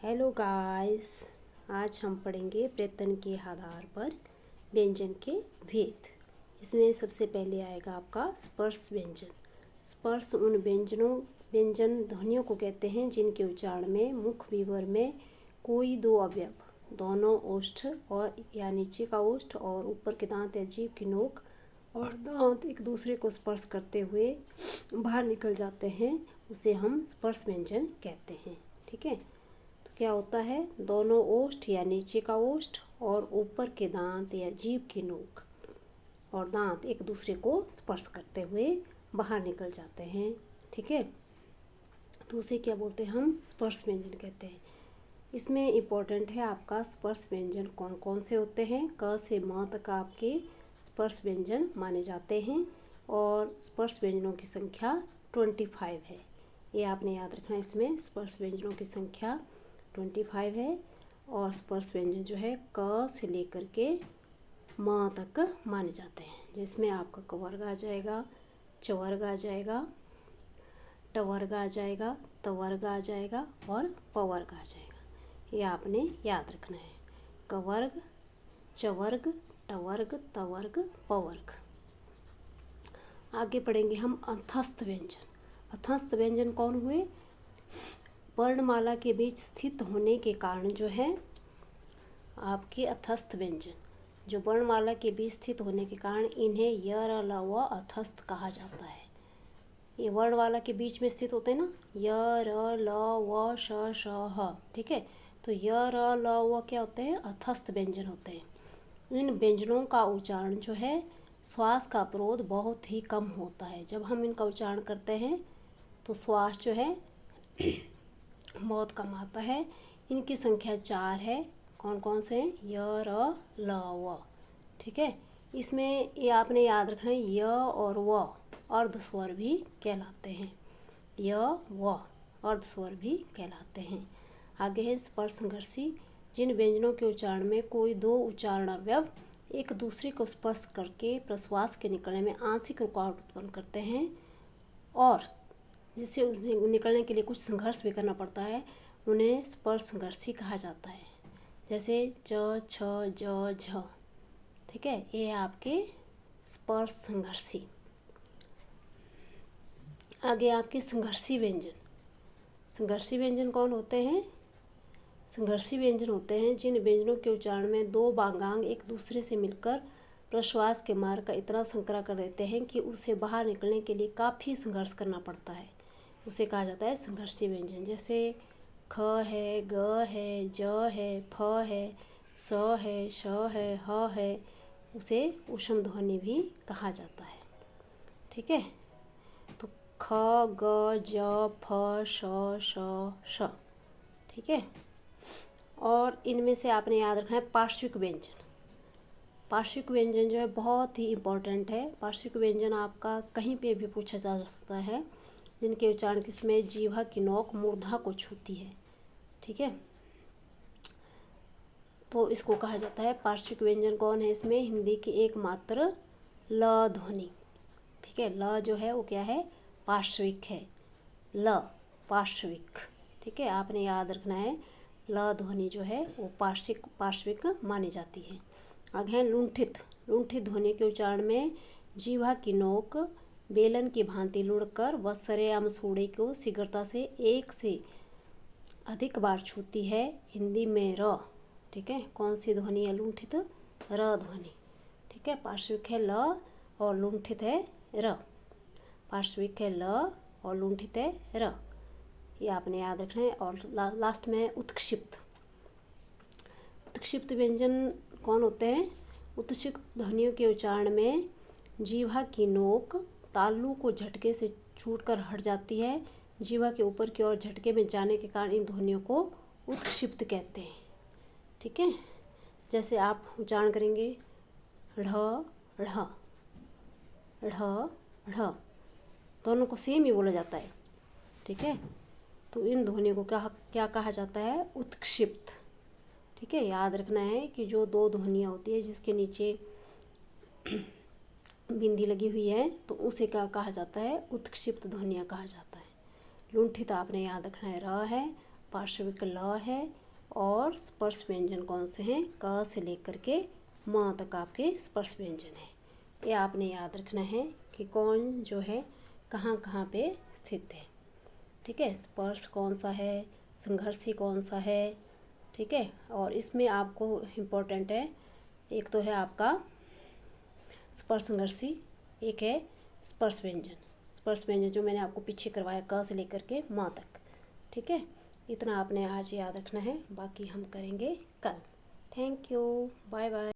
Hello guys, आज हम पढ़ेंगे प्रयत्न के आधार पर व्यंजन के भेद। इसमें सबसे पहले आएगा आपका स्पर्श व्यंजन। स्पर्श उन व्यंजन ध्वनियों को कहते हैं जिनके उच्चारण में मुख विवर में कोई दो अवयव, दोनों ओष्ठ और या नीचे का ओष्ठ और ऊपर के दांत या जीभ की नोक और दांत एक दूसरे को स्पर्श करते हुए बाहर निकल जाते हैं, उसे हम स्पर्श व्यंजन कहते हैं। ठीक है, तो क्या होता है, दोनों ओष्ठ या नीचे का ओष्ठ और ऊपर के दांत या जीभ की नोक और दांत एक दूसरे को स्पर्श करते हुए बाहर निकल जाते हैं। ठीक है, तो उसे क्या बोलते हैं, हम स्पर्श व्यंजन कहते हैं। इसमें इम्पोर्टेंट है आपका स्पर्श व्यंजन कौन कौन से होते हैं। क से म तक आपके स्पर्श व्यंजन माने जाते हैं और स्पर्श व्यंजनों की संख्या 25 है। ये आपने याद रखना, इसमें स्पर्श व्यंजनों की संख्या 25 है और स्पर्श व्यंजन जो है क से लेकर के म तक माने जाते हैं, जिसमें आपका क वर्ग आ जाएगा, च वर्ग आ जाएगा, ट वर्ग आ जाएगा, त वर्ग आ जाएगा और प वर्ग आ जाएगा। ये आपने याद रखना है, क वर्ग, च वर्ग, ट वर्ग, त वर्ग, प वर्ग। आगे पढ़ेंगे हम अथस्थ व्यंजन। अथस्थ व्यंजन कौन हुए, वर्णमाला के बीच स्थित होने के कारण जो है आपके अथस्थ व्यंजन, जो वर्णमाला के बीच स्थित होने के कारण इन्हें य र ल व अथस्थ कहा जाता है। ये वर्णमाला के बीच में स्थित होते हैं ना, य र ल व श श ह। ठीक है, तो य र ल व क्या होते हैं, अथस्थ व्यंजन होते हैं। इन व्यंजनों का उच्चारण जो है श्वास का अवरोध बहुत ही कम होता है। जब हम इनका उच्चारण करते हैं तो श्वास जो है बहुत कम आता है। इनकी संख्या 4 है। कौन कौन से हैं, य र ल व। ठीक है, इसमें ये आपने याद रखना है, य और व अर्ध स्वर भी कहलाते हैं। य व अर्ध स्वर भी कहलाते हैं। आगे है स्पर्श संघर्षी। जिन व्यंजनों के उच्चारण में कोई दो उच्चारण अवयव एक दूसरे को स्पर्श करके प्रश्वास के निकलने में आंशिक रुकावट उत्पन्न करते हैं और जिससे निकलने के लिए कुछ संघर्ष भी करना पड़ता है, उन्हें स्पर्श संघर्षी कहा जाता है। जैसे च, छ, ज, झ। ठीक है, ये है आपके स्पर्श संघर्षी। आगे आपके संघर्षी व्यंजन। संघर्षी व्यंजन कौन होते हैं, संघर्षी व्यंजन होते हैं जिन व्यंजनों के उच्चारण में दो बांगांग एक दूसरे से मिलकर प्रश्वास के मार्ग का इतना संकरा कर देते हैं कि उसे बाहर निकलने के लिए काफ़ी संघर्ष करना पड़ता है, उसे कहा जाता है संघर्षी व्यंजन। जैसे ख है, ग है, ज है, फ है, स है, श है, ह है, उसे ऊष्म ध्वनि भी कहा जाता है। ठीक है, तो ख, ग, ज, फ, श, श। ठीक है, और इनमें से आपने याद रखना है पार्श्विक व्यंजन। पार्श्विक व्यंजन जो है बहुत ही इम्पोर्टेंट है। पार्श्विक व्यंजन आपका कहीं पे भी पूछा जा सकता है, जिनके उच्चारण किसमें जीवा की नोक मूर्धा को छूती है। ठीक है, तो इसको कहा जाता है पार्श्विक व्यंजन। कौन है इसमें, हिंदी की एकमात्र ल ध्वनि। ठीक है, ल जो है वो क्या है, पार्श्विक है, ल पार्श्विक। ठीक है, आपने याद रखना है, ल ध्वनि जो है वो पार्श्विक मानी जाती है। आगे है लुंठित। लुंठित ध्वनि के उच्चारण में जीवा की नोक बेलन की भांति लुढ़कर व सरेआम सूढ़े को शीघ्रता से एक से अधिक बार छूती है। हिंदी में र। ठीक है, कौन सी ध्वनि है, लुंठित, र ध्वनि। ठीक है, पार्श्विक है ल और लुंठित है र। पार्श्विक है ल और लुंठित है र, ये आपने याद रखना है। और लास्ट में उत्क्षिप्त। उत्क्षिप्त व्यंजन कौन होते हैं, उत्क्षिप्त ध्वनियों के उच्चारण में जीवा की नोक तालु को झटके से छूटकर हट जाती है। जीवा के ऊपर की ओर झटके में जाने के कारण इन ध्वनियों को उत्क्षिप्त कहते हैं। ठीक है, जैसे आप उच्चारण करेंगे ढ़ ढ़, ढ़ ढ़, दोनों को सेम ही बोला जाता है। ठीक है, तो इन ध्वनियों को क्या कहा जाता है, उत्क्षिप्त। ठीक है, याद रखना है कि जो दो ध्वनियाँ होती है जिसके नीचे बिंदी लगी हुई है तो उसे क्या कहा जाता है, उत्क्षिप्त ध्वनियाँ कहा जाता है। लुंठित आपने याद रखना है, र है, पार्श्विक ल है और स्पर्श व्यंजन कौन से हैं, क से लेकर के म तक आपके स्पर्श व्यंजन है। ये आपने याद रखना है कि कौन जो है कहाँ कहाँ पे स्थित है। ठीक है, स्पर्श कौन सा है, संघर्षी कौन सा है। ठीक है, और इसमें आपको इम्पोर्टेंट है, एक तो है आपका स्पर्श संघर्षी, एक है स्पर्श व्यंजन। स्पर्श व्यंजन जो मैंने आपको पीछे करवाया क से लेकर के म तक। ठीक है, इतना आपने आज याद रखना है, बाकी हम करेंगे कल। Thank you, bye bye.